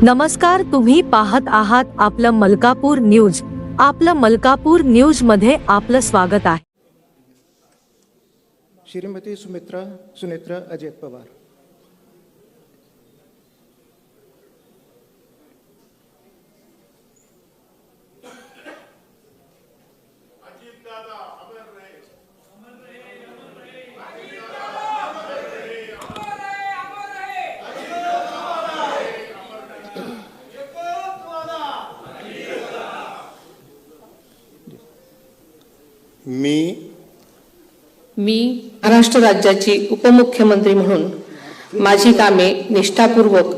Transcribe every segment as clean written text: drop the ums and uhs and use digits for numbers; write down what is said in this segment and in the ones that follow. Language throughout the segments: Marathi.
नमस्कार, तुम्ही पाहत आहात आपलं मलकापूर न्यूज. आपलं मलकापूर न्यूज मध्ये आपलं स्वागत आहे. श्रीमती सुनेत्रा अजित पवार. मी महाराष्ट्र राज्याची उपमुख्यमंत्री म्हणून माझी कामे निष्ठापूर्वक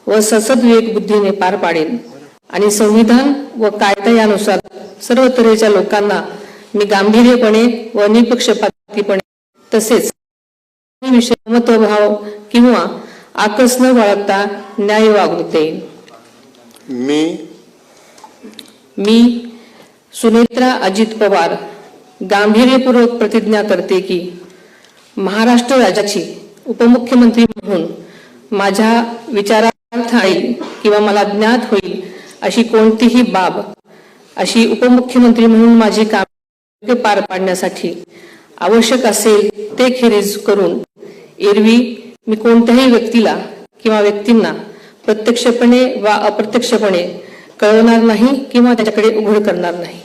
व सद्विवेक बुद्धीने पार पाडेन आणि संविधान व कायदा यानुसार सर्व तऱ्हेच्या लोकांना मी गांभीर्यपणे व निपक्षपातीपणे तसेच महत्वभाव किंवा आकस न बाळगता न्याय वागणूक देईन. मी सुनेत्रा अजित पवार गांभीर्यपूर्वक प्रतिज्ञा करते की महाराष्ट्र राज्याची उपमुख्यमंत्री म्हणून माझ्या विचारार्थ येईल किंवा मला ज्ञात होईल अशी कोणतीही बाब अशी उपमुख्यमंत्री म्हणून माझी कामे पार पाडण्यासाठी आवश्यक असेल ते खेरीज करून एरवी मी कोणत्याही व्यक्तीला किंवा व्यक्तींना प्रत्यक्षपणे वा अप्रत्यक्षपणे कळवणार नाही किंवा त्याच्याकडे उघड करणार नाही.